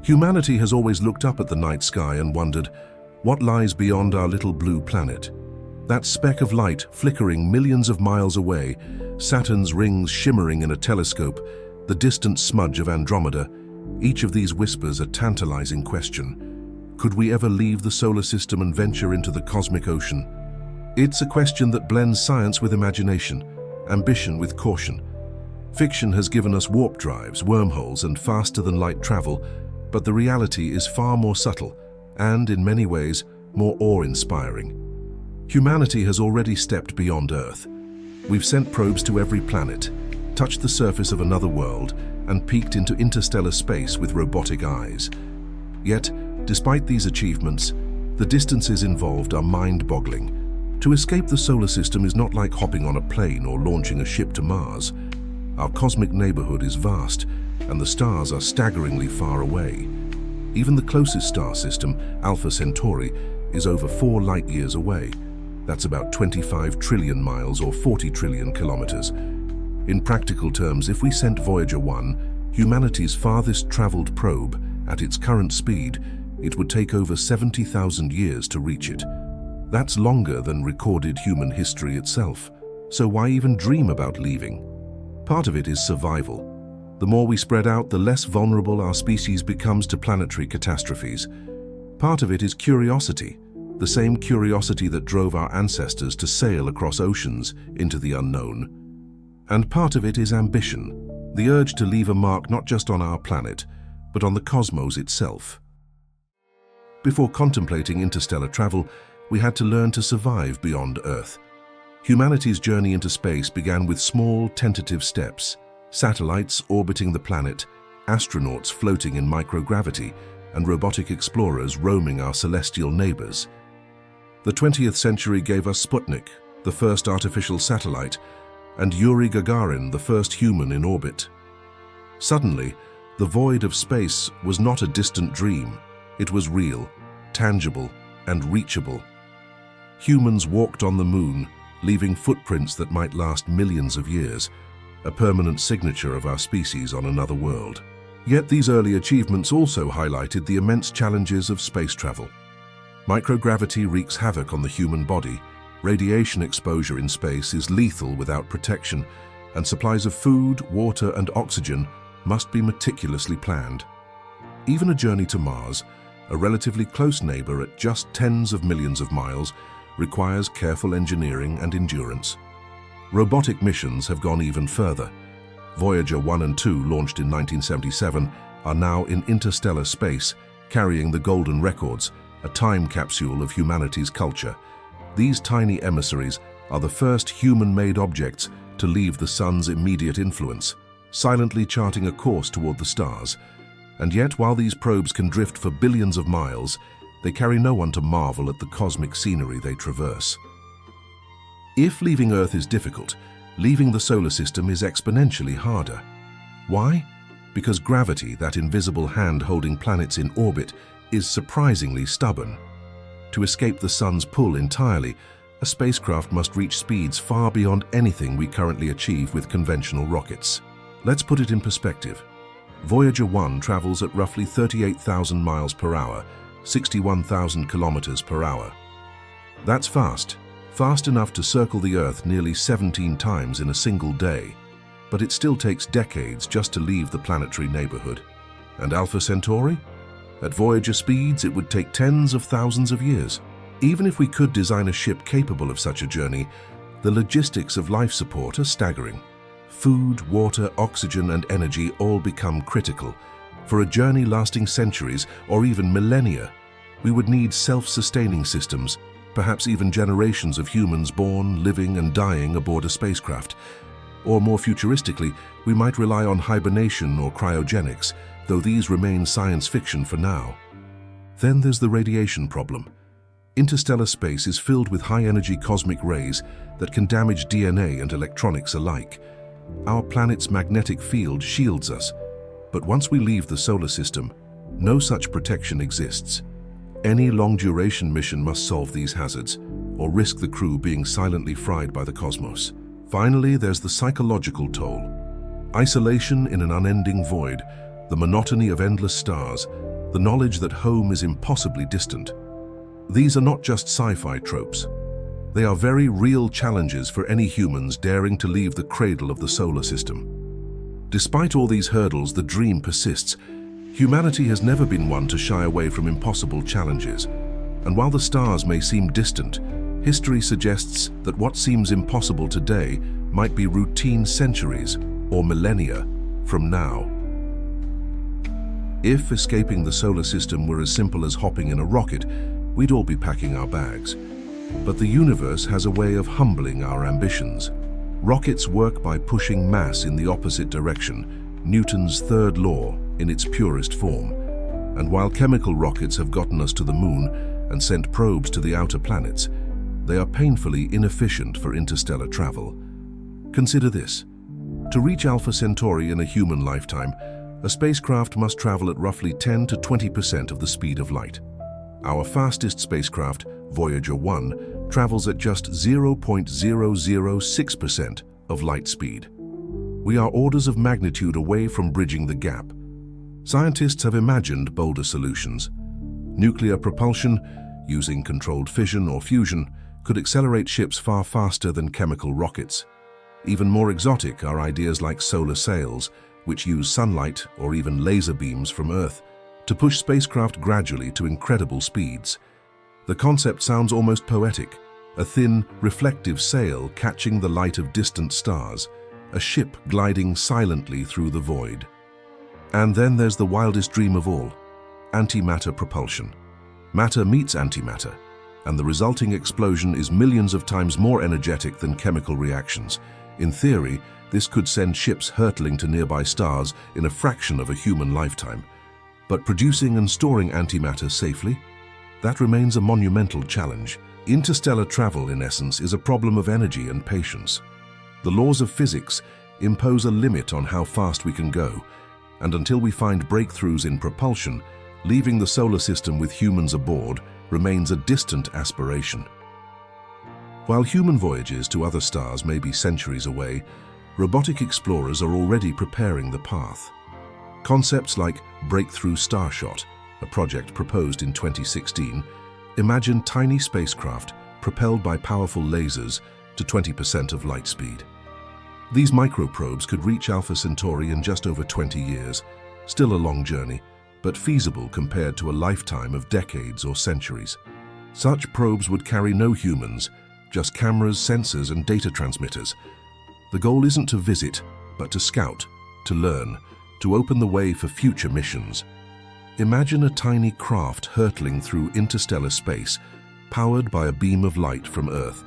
Humanity has always looked up at the night sky and wondered, what lies beyond our little blue planet? That speck of light flickering millions of miles away, Saturn's rings shimmering in a telescope, the distant smudge of Andromeda, each of these whispers a tantalizing question. Could we ever leave the solar system and venture into the cosmic ocean? It's a question that blends science with imagination, ambition with caution. Fiction has given us warp drives, wormholes, and faster-than-light travel, but the reality is far more subtle and, in many ways, more awe-inspiring. Humanity has already stepped beyond Earth. We've sent probes to every planet, touched the surface of another world, and peeked into interstellar space with robotic eyes. Yet, despite these achievements, the distances involved are mind-boggling. To escape the solar system is not like hopping on a plane or launching a ship to Mars. Our cosmic neighborhood is vast, and the stars are staggeringly far away. Even the closest star system, Alpha Centauri, is over 4 light-years away. That's about 25 trillion miles or 40 trillion kilometers. In practical terms, if we sent Voyager 1, humanity's farthest traveled probe, at its current speed, it would take over 70,000 years to reach it. That's longer than recorded human history itself. So why even dream about leaving? Part of it is survival. The more we spread out, the less vulnerable our species becomes to planetary catastrophes. Part of it is curiosity, the same curiosity that drove our ancestors to sail across oceans into the unknown. And part of it is ambition, the urge to leave a mark not just on our planet, but on the cosmos itself. Before contemplating interstellar travel, we had to learn to survive beyond Earth. Humanity's journey into space began with small, tentative steps. Satellites orbiting the planet, astronauts floating in microgravity, and robotic explorers roaming our celestial neighbors. The 20th century gave us Sputnik, the first artificial satellite, and Yuri Gagarin, the first human in orbit. Suddenly, the void of space was not a distant dream. It was real, tangible, and reachable. Humans walked on the moon, leaving footprints that might last millions of years, a permanent signature of our species on another world. Yet these early achievements also highlighted the immense challenges of space travel. Microgravity wreaks havoc on the human body, radiation exposure in space is lethal without protection, and supplies of food, water, and oxygen must be meticulously planned. Even a journey to Mars, a relatively close neighbor at just tens of millions of miles, requires careful engineering and endurance. Robotic missions have gone even further. Voyager 1 and 2, launched in 1977, are now in interstellar space, carrying the Golden Records, a time capsule of humanity's culture. These tiny emissaries are the first human-made objects to leave the sun's immediate influence, silently charting a course toward the stars. And yet, while these probes can drift for billions of miles, they carry no one to marvel at the cosmic scenery they traverse. If leaving Earth is difficult, leaving the solar system is exponentially harder. Why? Because gravity, that invisible hand holding planets in orbit, is surprisingly stubborn. To escape the sun's pull entirely, a spacecraft must reach speeds far beyond anything we currently achieve with conventional rockets. Let's put it in perspective. Voyager 1 travels at roughly 38,000 miles per hour, 61,000 kilometers per hour. That's fast enough to circle the Earth nearly 17 times in a single day, but it still takes decades just to leave the planetary neighborhood. And Alpha Centauri? At Voyager speeds, it would take tens of thousands of years. Even if we could design a ship capable of such a journey, the logistics of life support are staggering. Food, water, oxygen, and energy all become critical. For a journey lasting centuries or even millennia, we would need self-sustaining systems, perhaps even generations of humans born, living, and dying aboard a spacecraft. Or more futuristically, we might rely on hibernation or cryogenics, though these remain science fiction for now. Then there's the radiation problem. Interstellar space is filled with high-energy cosmic rays that can damage DNA and electronics alike. Our planet's magnetic field shields us, but once we leave the solar system, no such protection exists. Any long-duration mission must solve these hazards, or risk the crew being silently fried by the cosmos. Finally, there's the psychological toll. Isolation in an unending void, the monotony of endless stars, the knowledge that home is impossibly distant. These are not just sci-fi tropes. They are very real challenges for any humans daring to leave the cradle of the solar system. Despite all these hurdles, the dream persists. Humanity has never been one to shy away from impossible challenges. And while the stars may seem distant, history suggests that what seems impossible today might be routine centuries or millennia from now. If escaping the solar system were as simple as hopping in a rocket, we'd all be packing our bags. But the universe has a way of humbling our ambitions. Rockets work by pushing mass in the opposite direction, Newton's third law in its purest form. And while chemical rockets have gotten us to the moon and sent probes to the outer planets, they are painfully inefficient for interstellar travel. Consider this. To reach Alpha Centauri in a human lifetime, a spacecraft must travel at roughly 10 to 20% of the speed of light. Our fastest spacecraft, Voyager 1, travels at just 0.006% of light speed. We are orders of magnitude away from bridging the gap. Scientists have imagined bolder solutions. Nuclear propulsion, using controlled fission or fusion, could accelerate ships far faster than chemical rockets. Even more exotic are ideas like solar sails, which use sunlight or even laser beams from Earth to push spacecraft gradually to incredible speeds. The concept sounds almost poetic, a thin, reflective sail catching the light of distant stars, a ship gliding silently through the void. And then there's the wildest dream of all, antimatter propulsion. Matter meets antimatter, and the resulting explosion is millions of times more energetic than chemical reactions. In theory, this could send ships hurtling to nearby stars in a fraction of a human lifetime. But producing and storing antimatter safely? That remains a monumental challenge. Interstellar travel, in essence, is a problem of energy and patience. The laws of physics impose a limit on how fast we can go, and until we find breakthroughs in propulsion, leaving the solar system with humans aboard remains a distant aspiration. While human voyages to other stars may be centuries away, robotic explorers are already preparing the path. Concepts like Breakthrough Starshot, a project proposed in 2016, imagine tiny spacecraft propelled by powerful lasers to 20% of light speed. These microprobes could reach Alpha Centauri in just over 20 years, still a long journey, but feasible compared to a lifetime of decades or centuries. Such probes would carry no humans, just cameras, sensors, and data transmitters. The goal isn't to visit, but to scout, to learn, to open the way for future missions. Imagine a tiny craft hurtling through interstellar space, powered by a beam of light from Earth,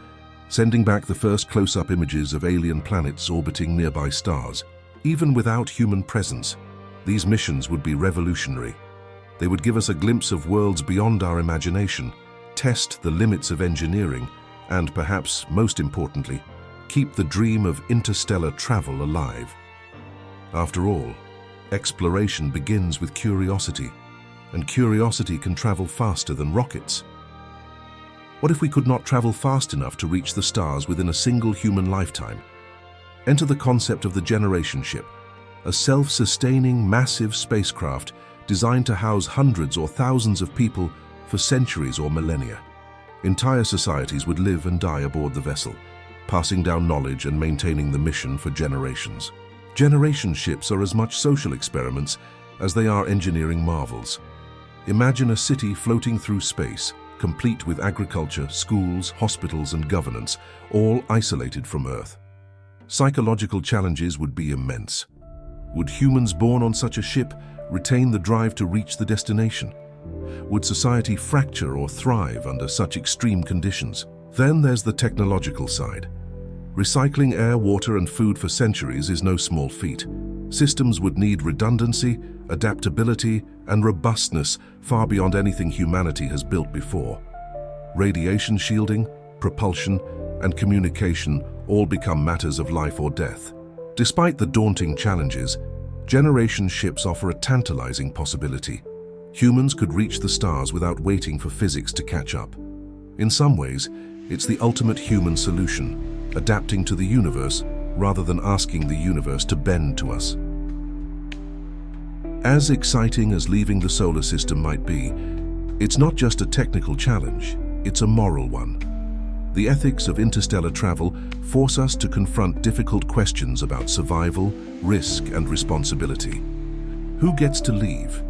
sending back the first close-up images of alien planets orbiting nearby stars. Even without human presence, these missions would be revolutionary. They would give us a glimpse of worlds beyond our imagination, test the limits of engineering, and perhaps, most importantly, keep the dream of interstellar travel alive. After all, exploration begins with curiosity, and curiosity can travel faster than rockets. What if we could not travel fast enough to reach the stars within a single human lifetime? Enter the concept of the generation ship, a self-sustaining, massive spacecraft designed to house hundreds or thousands of people for centuries or millennia. Entire societies would live and die aboard the vessel, passing down knowledge and maintaining the mission for generations. Generation ships are as much social experiments as they are engineering marvels. Imagine a city floating through space, complete with agriculture, schools, hospitals, and governance, all isolated from Earth. Psychological challenges would be immense. Would humans born on such a ship retain the drive to reach the destination? Would society fracture or thrive under such extreme conditions? Then there's the technological side. Recycling air, water, and food for centuries is no small feat. Systems would need redundancy, adaptability, and robustness far beyond anything humanity has built before. Radiation shielding, propulsion, and communication all become matters of life or death. Despite the daunting challenges, generation ships offer a tantalizing possibility. Humans could reach the stars without waiting for physics to catch up. In some ways, it's the ultimate human solution, adapting to the universe rather than asking the universe to bend to us. As exciting as leaving the solar system might be, it's not just a technical challenge, it's a moral one. The ethics of interstellar travel force us to confront difficult questions about survival, risk, and responsibility. Who gets to leave?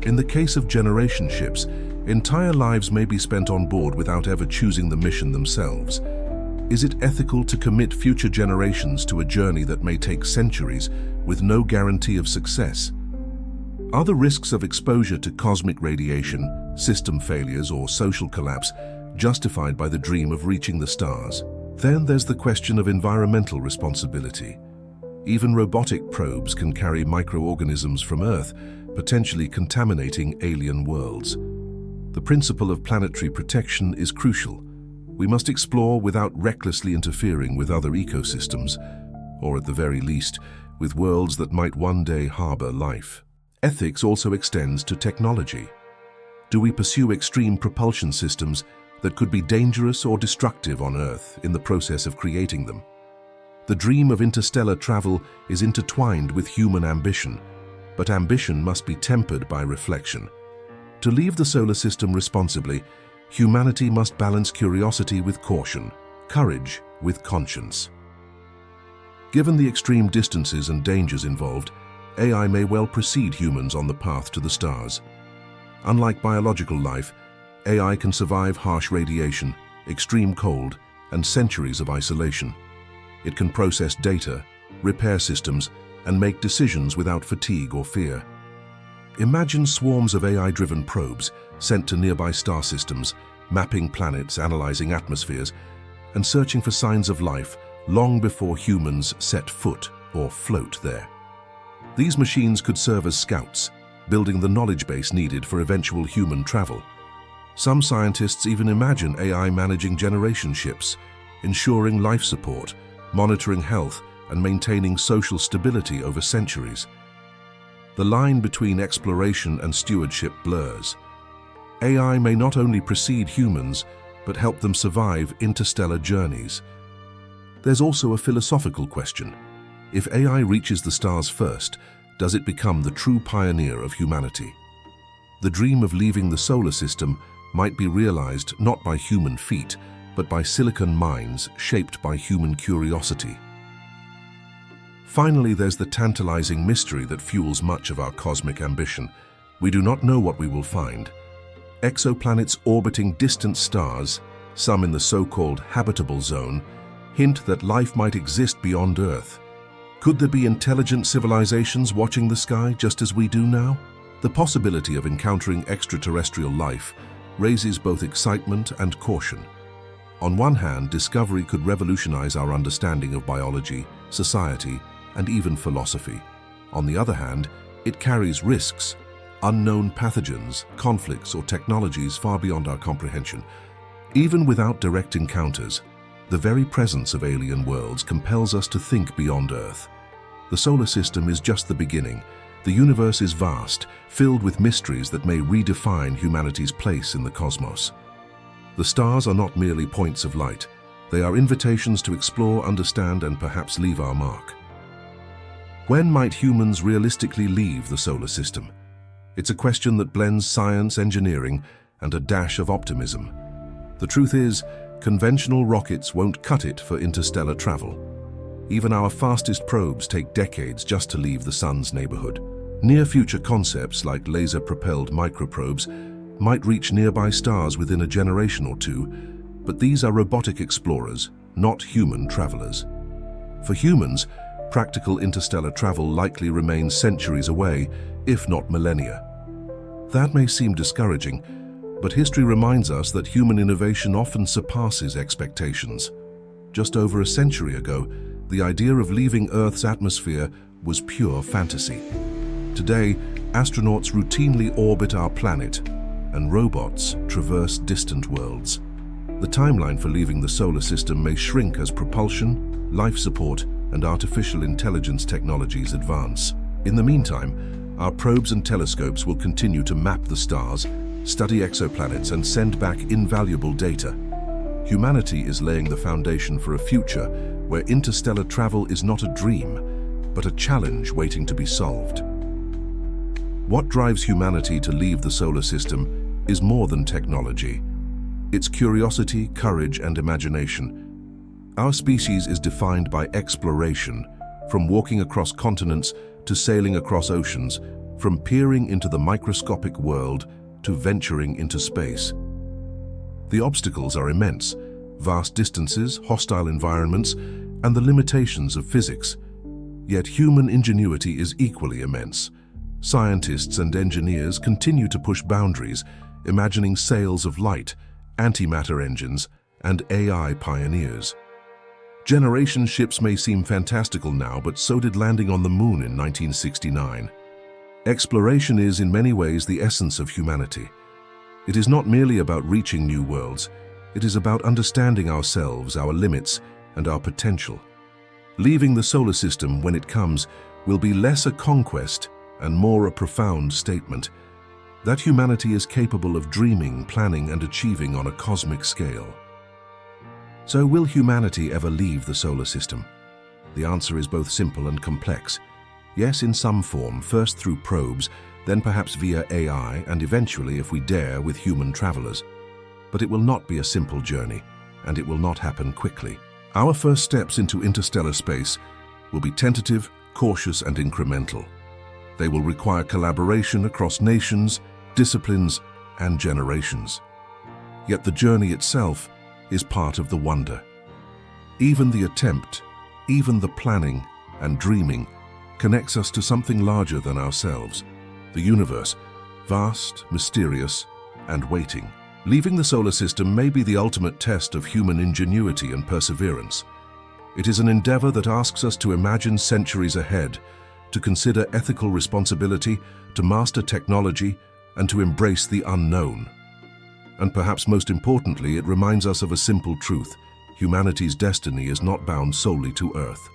In the case of generation ships, entire lives may be spent on board without ever choosing the mission themselves. Is it ethical to commit future generations to a journey that may take centuries with no guarantee of success? Are the risks of exposure to cosmic radiation, system failures, or social collapse justified by the dream of reaching the stars? Then there's the question of environmental responsibility. Even robotic probes can carry microorganisms from Earth, potentially contaminating alien worlds. The principle of planetary protection is crucial. We must explore without recklessly interfering with other ecosystems, or at the very least, with worlds that might one day harbor life. Ethics also extends to technology. Do we pursue extreme propulsion systems that could be dangerous or destructive on Earth in the process of creating them? The dream of interstellar travel is intertwined with human ambition, but ambition must be tempered by reflection. To leave the solar system responsibly, humanity must balance curiosity with caution, courage with conscience. Given the extreme distances and dangers involved, AI may well precede humans on the path to the stars. Unlike biological life, AI can survive harsh radiation, extreme cold, and centuries of isolation. It can process data, repair systems, and make decisions without fatigue or fear. Imagine swarms of AI-driven probes sent to nearby star systems, mapping planets, analyzing atmospheres, and searching for signs of life long before humans set foot or float there. These machines could serve as scouts, building the knowledge base needed for eventual human travel. Some scientists even imagine AI managing generation ships, ensuring life support, monitoring health, and maintaining social stability over centuries. The line between exploration and stewardship blurs. AI may not only precede humans, but help them survive interstellar journeys. There's also a philosophical question. If AI reaches the stars first, does it become the true pioneer of humanity? The dream of leaving the solar system might be realized not by human feet, but by silicon minds shaped by human curiosity. Finally, there's the tantalizing mystery that fuels much of our cosmic ambition. We do not know what we will find. Exoplanets orbiting distant stars, some in the so-called habitable zone, hint that life might exist beyond Earth. Could there be intelligent civilizations watching the sky just as we do now? The possibility of encountering extraterrestrial life raises both excitement and caution. On one hand, discovery could revolutionize our understanding of biology, society, and even philosophy. On the other hand, it carries risks, unknown pathogens, conflicts, or technologies far beyond our comprehension. Even without direct encounters, the very presence of alien worlds compels us to think beyond Earth. The solar system is just the beginning. The universe is vast, filled with mysteries that may redefine humanity's place in the cosmos. The stars are not merely points of light. They are invitations to explore, understand, and perhaps leave our mark. When might humans realistically leave the solar system? It's a question that blends science, engineering, and a dash of optimism. The truth is, conventional rockets won't cut it for interstellar travel. Even our fastest probes take decades just to leave the sun's neighborhood. Near-future concepts like laser-propelled microprobes might reach nearby stars within a generation or two, but these are robotic explorers, not human travelers. For humans, practical interstellar travel likely remains centuries away, if not millennia. That may seem discouraging, but history reminds us that human innovation often surpasses expectations. Just over a century ago, the idea of leaving Earth's atmosphere was pure fantasy. Today, astronauts routinely orbit our planet, and robots traverse distant worlds. The timeline for leaving the solar system may shrink as propulsion, life support, and artificial intelligence technologies advance. In the meantime, our probes and telescopes will continue to map the stars, study exoplanets, and send back invaluable data. Humanity is laying the foundation for a future where interstellar travel is not a dream, but a challenge waiting to be solved. What drives humanity to leave the solar system is more than technology. It's curiosity, courage, and imagination. Our species is defined by exploration, from walking across continents to sailing across oceans, from peering into the microscopic world to venturing into space. The obstacles are immense: vast distances, hostile environments, and the limitations of physics. Yet human ingenuity is equally immense. Scientists and engineers continue to push boundaries, imagining sails of light, antimatter engines, and AI pioneers. Generation ships may seem fantastical now, but so did landing on the moon in 1969. Exploration is, in many ways, the essence of humanity. It is not merely about reaching new worlds. It is about understanding ourselves, our limits, and our potential. Leaving the solar system, when it comes, will be less a conquest and more a profound statement that humanity is capable of dreaming, planning, and achieving on a cosmic scale. So, will humanity ever leave the solar system? The answer is both simple and complex. Yes, in some form, first through probes, then perhaps via AI, and eventually, if we dare, with human travelers. But it will not be a simple journey, and it will not happen quickly. Our first steps into interstellar space will be tentative, cautious, and incremental. They will require collaboration across nations, disciplines, and generations. Yet the journey itself is part of the wonder. Even the attempt, even the planning and dreaming connects us to something larger than ourselves, the universe, vast, mysterious, and waiting. Leaving the solar system may be the ultimate test of human ingenuity and perseverance. It is an endeavor that asks us to imagine centuries ahead, to consider ethical responsibility, to master technology, and to embrace the unknown. And perhaps most importantly, it reminds us of a simple truth: humanity's destiny is not bound solely to Earth.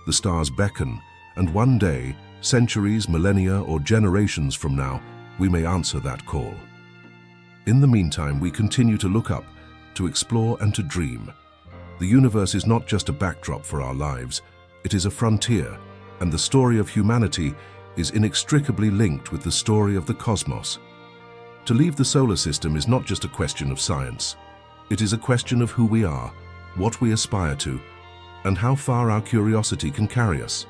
The stars beckon, and one day, centuries, millennia, or generations from now, we may answer that call. In the meantime, we continue to look up, to explore, and to dream. The universe is not just a backdrop for our lives, it is a frontier, and the story of humanity is inextricably linked with the story of the cosmos. To leave the solar system is not just a question of science. It is a question of who we are, what we aspire to, and how far our curiosity can carry us.